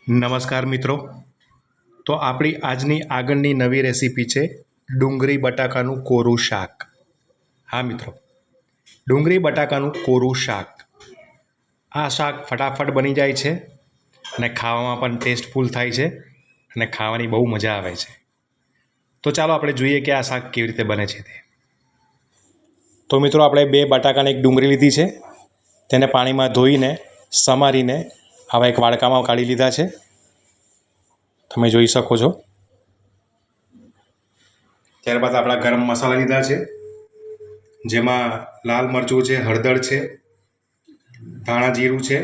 નમસ્કાર મિત્રો, તો આપણી આજની આગળની નવી રેસીપી છે ડુંગળી બટાકાનું કોરું શાક. હા મિત્રો, ડુંગળી બટાકાનું કોરું શાક. આ શાક ફટાફટ બની જાય છે અને ખાવામાં પણ ટેસ્ટફુલ થાય છે અને ખાવાની બહુ મજા આવે છે. તો ચાલો આપણે જોઈએ કે આ શાક કેવી રીતે બને છે તે. તો મિત્રો, આપણે 2 બટાકાને 1 ડુંગળી લીધી છે. તેને પાણીમાં ધોઈને સમારીને આવા એક વાડકામાં કાઢી લીધા છે. તમે જોઈ શકો છો. ત્યારબાદ આપણા ગરમ મસાલા લીધા છે, જેમાં લાલ મરચું છે, હળદર છે, ધાણા જીરું છે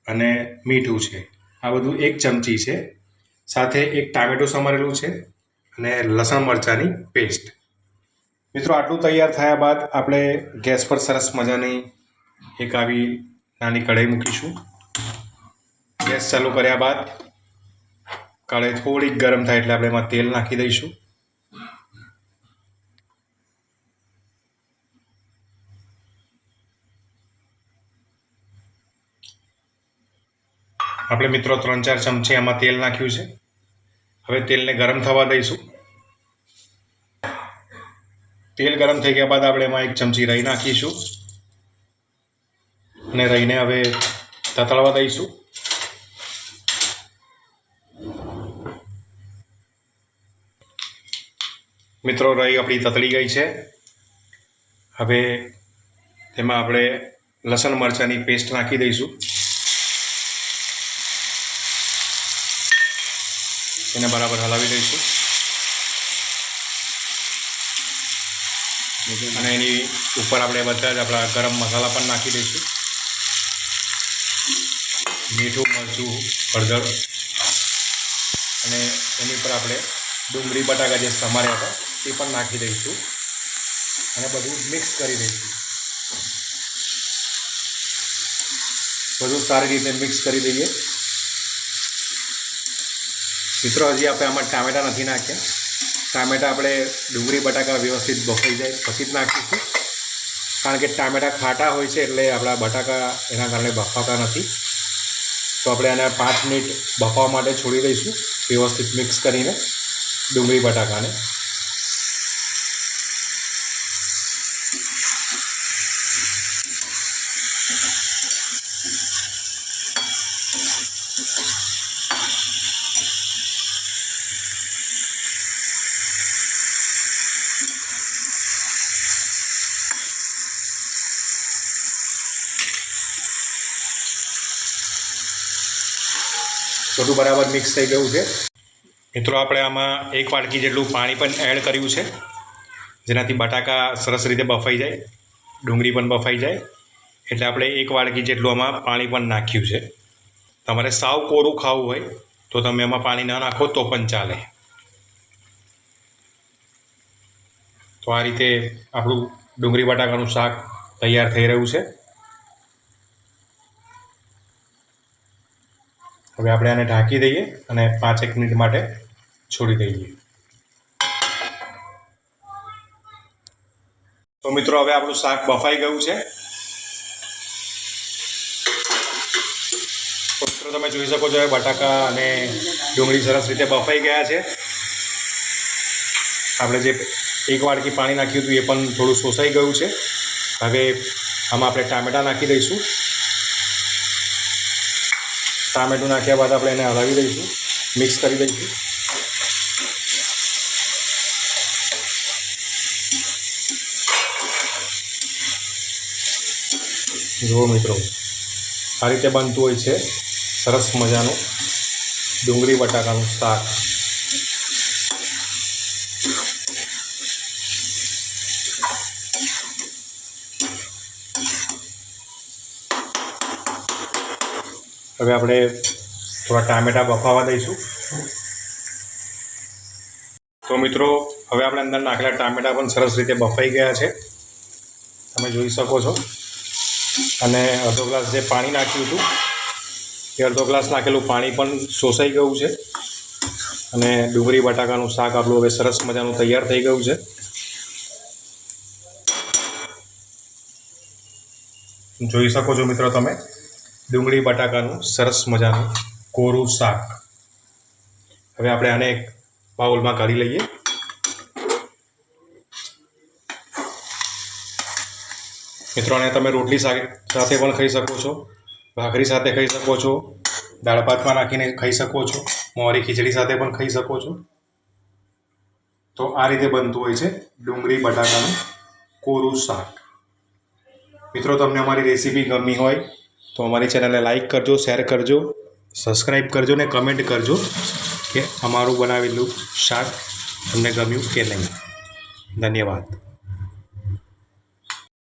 અને મીઠું છે. આ બધું 1 ચમચી છે. સાથે 1 ટામેટું સમારેલું છે અને લસણ મરચાંની પેસ્ટ. મિત્રો, આટલું તૈયાર થયા બાદ આપણે ગેસ પર સરસ મજાની એક આવી નાની કઢાઈ મૂકીશું. ગેસ ચાલુ કર્યા બાદ કઢાઈ થોડીક ગરમ થાય એટલે આપણે એમાં તેલ નાખી દઈશું. આપણે મિત્રો 3-4 ચમચી આમાં તેલ નાખ્યું છે. હવે તેલને ગરમ થવા દઈશું. તેલ ગરમ થઈ ગયા બાદ આપણે એમાં 1 ચમચી રાઈ નાખીશું અને રાઈને હવે તતળવા દઈશું. મિત્રો, રાઈ આપણી તતળી ગઈ છે. હવે તેમાં આપણે લસણ મરચાંની પેસ્ટ નાખી દઈશું. એને બરાબર હલાવી દઈશું અને એની ઉપર આપણે બધા જ આપણા ગરમ મસાલા પણ નાખી દઈશું. મીઠું, મરચું, હળદર અને એની પર આપણે ડુંગળી બટાકા જે સમાર્યા હતા એ પણ નાખી દઈશું અને બધું મિક્સ કરી દઈશું. બધું સારી રીતે મિક્સ કરી દઈએ. મિત્રો, હજી આપણે આમાં ટામેટાં નથી નાખ્યા. ટામેટાં આપણે ડુંગળી બટાકા વ્યવસ્થિત બફાઈ જાય પછી જ નાખીશું, કારણ કે ટામેટાં ખાટા હોય છે એટલે આપણા બટાકા એના કારણે બફાતા નથી. તો આપણે આને 5 મિનિટ બફાવા માટે છોડી દઈશું, વ્યવસ્થિત મિક્સ કરીને ડુંગળી બટાકાને. બધું બરાબર મિક્સ થઈ ગયું છે. મિત્રો, આપણે આમાં 1 વાટકી જેટલું પાણી પણ એડ કર્યું છે, જેનાથી બટાકા સરસ રીતે બફાઈ જાય, ડુંગળી પણ બફાઈ જાય. એટલે આપણે 1 વાટકી જેટલું આમાં પાણી પણ નાખ્યું છે. તમારે સાવ કોરું ખાવું હોય તો તમે એમાં પાણી ન નાખો તો પણ ચાલે. તો આ રીતે આપણું ડુંગળી બટાકાનું શાક તૈયાર થઈ રહ્યું છે. હવે આપણે આને ઢાંકી દઈએ અને 5-1 મિનિટ માટે છોડી દઈએ. તો મિત્રો, હવે આપણું શાક બફાઈ ગયું છે. તો મિત્રો, તમે જોઈ શકો છો બટાકા અને ડુંગળી સરસ રીતે બફાઈ ગયા છે. આપણે જે 1 વાટકી પાણી નાખ્યું હતું એ પણ થોડું શોષાઈ ગયું છે. હવે આમાં આપણે ટામેટાં નાખી દઈશું. ટામેટું નાખ્યા બાદ આપણે એને હલાવી દઈશું, મિક્સ કરી દઈશું. જુઓ મિત્રો, આ રીતે બનતું હોય છે સરસ મજાનું ડુંગળી બટાકાનું શાક. હવે આપણે થોડા ટામેટાં બફાવા દઈશું. તો મિત્રો, હવે આપણે અંદર નાખેલા ટામેટાં પણ સરસ રીતે બફાઈ ગયા છે, તમે જોઈ શકો છો. અને અડધો ગ્લાસ જે પાણી નાખ્યું હતું એ અડધો ગ્લાસ નાખેલું પાણી પણ શોષાઈ ગયું છે અને ડુંગળી બટાકાનું શાક આપણું હવે સરસ મજાનું તૈયાર થઈ ગયું છે. જોઈ શકો છો મિત્રો તમે, ડુંગળી બટાકાનું સરસ મજાનું કોરું શાક. હવે આપણે આને એક બાઉલમાં કાઢી લઈએ. મિત્રો, આને તમે રોટલી સાથે પણ ખાઈ શકો છો, ભાખરી સાથે ખાઈ શકો છો, દાળ ભાતમાં નાખીને ખાઈ શકો છો, મોરી ખીચડી સાથે પણ ખાઈ શકો છો. તો આ રીતે બનતું હોય છે ડુંગળી બટાકાનું કોરું શાક. મિત્રો, તમને અમારી રેસીપી ગમી હોય તો અમારી ચેનલને લાઈક કરજો, શેર કરજો, સબસ્ક્રાઈબ કરજો ને કમેન્ટ કરજો કે અમારું બનાવેલું શાક તમને ગમ્યું કે નહીં. ધન્યવાદ.